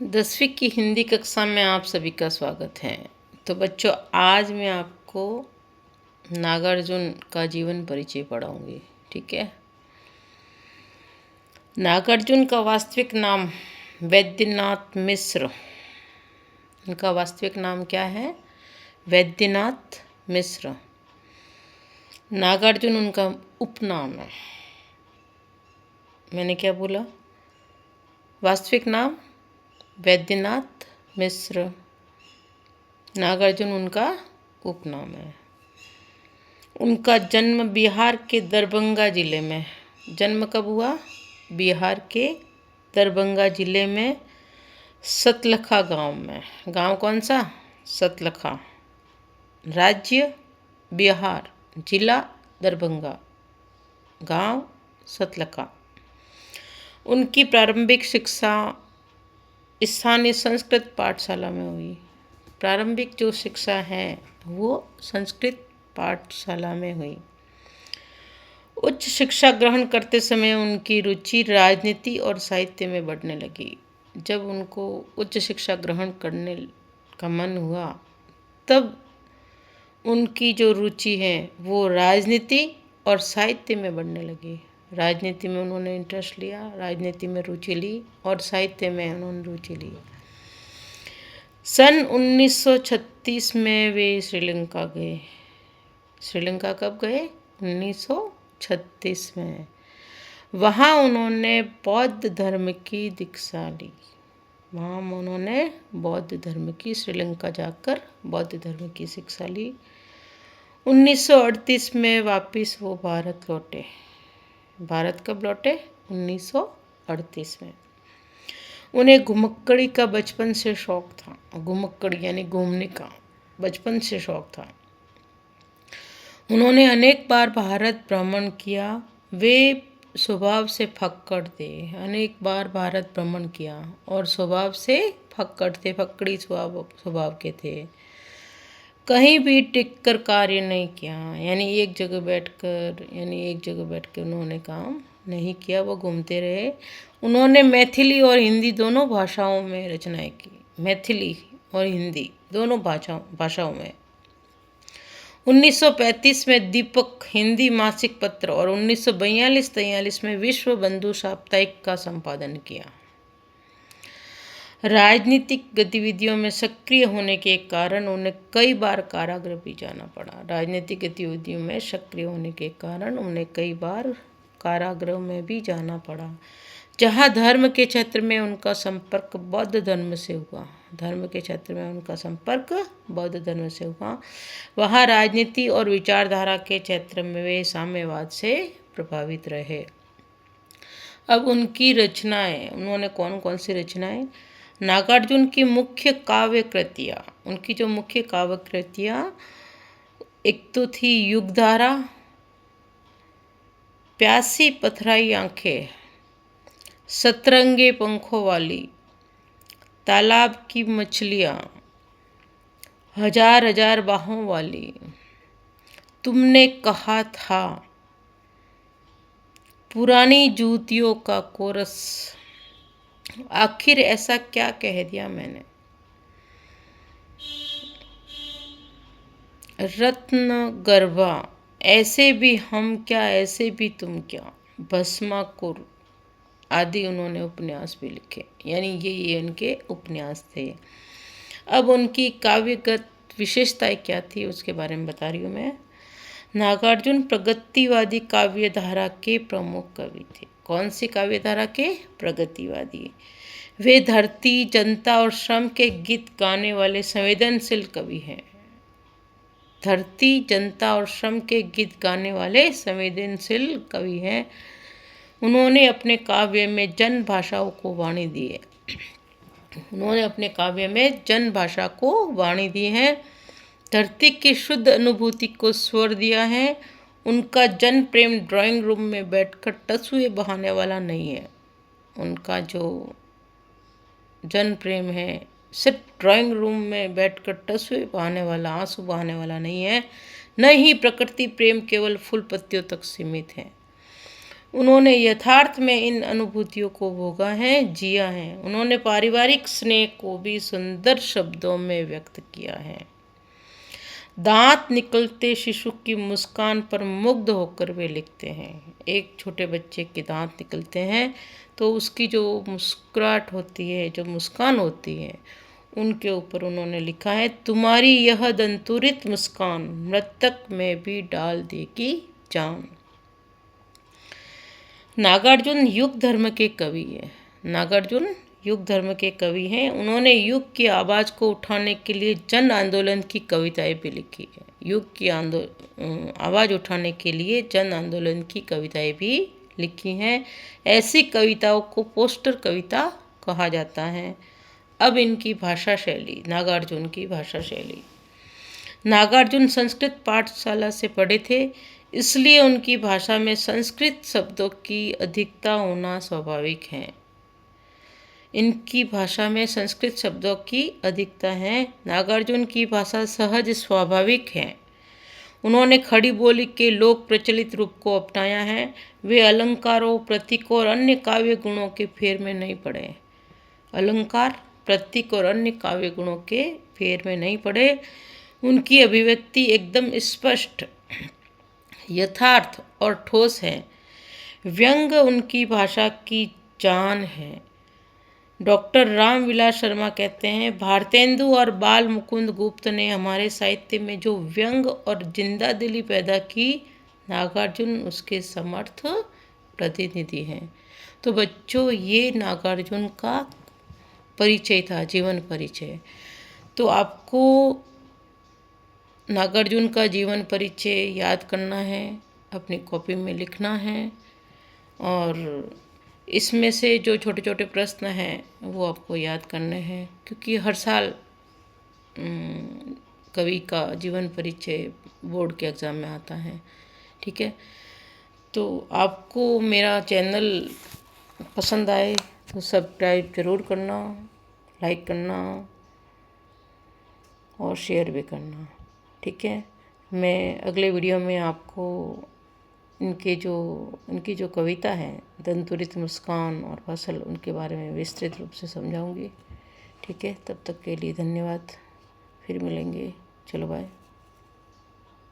10वीं की हिंदी कक्षा में आप सभी का स्वागत है। तो बच्चों, आज मैं आपको नागार्जुन का जीवन परिचय पढ़ाऊंगी। ठीक है। नागार्जुन का वास्तविक नाम वैद्यनाथ मिश्र। उनका वास्तविक नाम क्या है? वैद्यनाथ मिश्र। नागार्जुन उनका उपनाम है। मैंने क्या बोला? वास्तविक नाम वैद्यनाथ मिश्र। नागार्जुन उनका उपनाम है। उनका जन्म बिहार के दरभंगा जिले में। जन्म कब हुआ? बिहार के दरभंगा जिले में सतलखा गांव में। गांव कौन सा? सतलखा। राज्य बिहार, जिला दरभंगा, गांव सतलखा। उनकी प्रारंभिक शिक्षा स्थानीय संस्कृत पाठशाला में हुई। प्रारंभिक जो शिक्षा है वो संस्कृत पाठशाला में हुई। उच्च शिक्षा ग्रहण करते समय उनकी रुचि राजनीति और साहित्य में बढ़ने लगी। जब उनको उच्च शिक्षा ग्रहण करने का मन हुआ तब उनकी जो रुचि है वो राजनीति और साहित्य में बढ़ने लगी। राजनीति में उन्होंने इंटरेस्ट लिया, राजनीति में रुचि ली और साहित्य में उन्होंने रुचि ली। सन 1936 में वे श्रीलंका गए। श्रीलंका कब गए? 1936 में। वहाँ उन्होंने बौद्ध धर्म की दीक्षा ली। वहाँ उन्होंने बौद्ध धर्म की, श्रीलंका जाकर बौद्ध धर्म की शिक्षा ली। 1938 में वापस वो भारत लौटे। भारत कब लौटे? 1938 में। उन्हें घुमक्कड़ी का बचपन से शौक था। घुमक्कड़ी यानी घूमने का बचपन से शौक था। उन्होंने अनेक बार भारत भ्रमण किया। वे स्वभाव से फक्कड़ थे। अनेक बार भारत भ्रमण किया और स्वभाव से फक्कड़ थे, फक्कड़ी स्वभाव के थे। कहीं भी टिककर कार्य नहीं किया, यानी एक जगह बैठकर उन्होंने काम नहीं किया, वो घूमते रहे। उन्होंने मैथिली और हिंदी दोनों भाषाओं में रचनाएं की। मैथिली और हिंदी दोनों भाषाओं में। 1935 में दीपक हिंदी मासिक पत्र और 1942-43 में विश्व बंधु साप्ताहिक का संपादन किया। राजनीतिक गतिविधियों में सक्रिय होने के कारण उन्हें कई बार कारागृह भी जाना पड़ा। राजनीतिक गतिविधियों में सक्रिय होने के कारण उन्हें कई बार कारागृह में भी जाना पड़ा, जहाँ धर्म के क्षेत्र में उनका संपर्क बौद्ध धर्म से हुआ। धर्म के क्षेत्र में उनका संपर्क बौद्ध धर्म से हुआ। वहाँ राजनीति और विचारधारा के क्षेत्र में वे साम्यवाद से प्रभावित रहे। अब उनकी रचनाएं, उन्होंने कौन कौन सी रचनाएं? नागार्जुन की मुख्य काव्य कृतियाँ, उनकी जो मुख्य काव्य कृतियाँ, एक तो थी युगधारा, प्यासी पथराई आंखें, सतरंगे पंखों वाली, तालाब की मछलियाँ, हजार हजार बाहों वाली, तुमने कहा था, पुरानी जूतियों का कोरस, आखिर ऐसा क्या कह दिया मैंने, रत्न गर्भा, ऐसे भी हम क्या, ऐसे भी तुम क्या, भस्माकुर आदि उन्होंने उपन्यास भी लिखे। यानी ये उनके उपन्यास थे। अब उनकी काव्यगत विशेषताएं क्या थी उसके बारे में बता रही हूँ मैं। नागार्जुन प्रगतिवादी काव्य धारा के प्रमुख कवि थे। कौन सी काव्य धारा के? प्रगतिवादी। वे धरती, जनता और श्रम के गीत गाने वाले संवेदनशील कवि हैं। धरती, जनता और श्रम के गीत गाने वाले संवेदनशील कवि हैं। उन्होंने अपने काव्य में जन भाषाओं को वाणी दी है। उन्होंने अपने काव्य में जन भाषा को वाणी दी है। धरती की शुद्ध अनुभूति को स्वर दिया है। उनका जन प्रेम ड्राइंग रूम में बैठकर तसुए बहाने वाला नहीं है। उनका जो जन प्रेम है सिर्फ ड्राइंग रूम में बैठकर तसुए बहाने वाला, आंसू बहाने वाला नहीं है। न ही प्रकृति प्रेम केवल फूल पत्तियों तक सीमित है। उन्होंने यथार्थ में इन अनुभूतियों को भोगा है, जिया है। उन्होंने पारिवारिक स्नेह को भी सुंदर शब्दों में व्यक्त किया है। दांत निकलते शिशु की मुस्कान पर मुग्ध होकर वे लिखते हैं। एक छोटे बच्चे के दांत निकलते हैं तो उसकी जो मुस्कुराहट होती है, जो मुस्कान होती है, उनके ऊपर उन्होंने लिखा है, तुम्हारी यह दंतुरित मुस्कान मृतक में भी डाल देगी जान। नागार्जुन युग धर्म के कवि है। नागार्जुन युग धर्म के कवि हैं। उन्होंने युग की आवाज़ को उठाने के लिए जन आंदोलन की कविताएं भी लिखी है। युग की आवाज़ उठाने के लिए जन आंदोलन की कविताएं भी लिखी हैं। ऐसी कविताओं को पोस्टर कविता कहा जाता है। अब इनकी भाषा शैली, नागार्जुन की भाषा शैली। नागार्जुन संस्कृत पाठशाला से पढ़े थे, इसलिए उनकी भाषा में संस्कृत शब्दों की अधिकता होना स्वाभाविक है। इनकी भाषा में संस्कृत शब्दों की अधिकता है। नागार्जुन की भाषा सहज स्वाभाविक है। उन्होंने खड़ी बोली के लोक प्रचलित रूप को अपनाया है। वे अलंकारों, प्रतीकों और अन्य काव्य गुणों के फेर में नहीं पड़े। अलंकार, प्रतीक और अन्य काव्य गुणों के फेर में नहीं पड़े। उनकी अभिव्यक्ति एकदम स्पष्ट, यथार्थ और ठोस है। व्यंग उनकी भाषा की जान है। डॉक्टर रामविलास शर्मा कहते हैं, भारतेंदु और बाल मुकुंद गुप्त ने हमारे साहित्य में जो व्यंग और जिंदा दिली पैदा की, नागार्जुन उसके समर्थ प्रतिनिधि हैं। तो बच्चों, ये नागार्जुन का परिचय था, जीवन परिचय। तो आपको नागार्जुन का जीवन परिचय याद करना है, अपनी कॉपी में लिखना है, और इसमें से जो छोटे छोटे प्रश्न हैं वो आपको याद करने हैं, क्योंकि हर साल कवि का जीवन परिचय बोर्ड के एग्ज़ाम में आता है। ठीक है, तो आपको मेरा चैनल पसंद आए तो सब्सक्राइब ज़रूर करना, लाइक करना और शेयर भी करना। ठीक है, मैं अगले वीडियो में आपको इनकी जो कविता है, दंतुरित मुस्कान और फसल, उनके बारे में विस्तृत रूप से समझाऊंगी। ठीक है, तब तक के लिए धन्यवाद। फिर मिलेंगे। चलो बाय।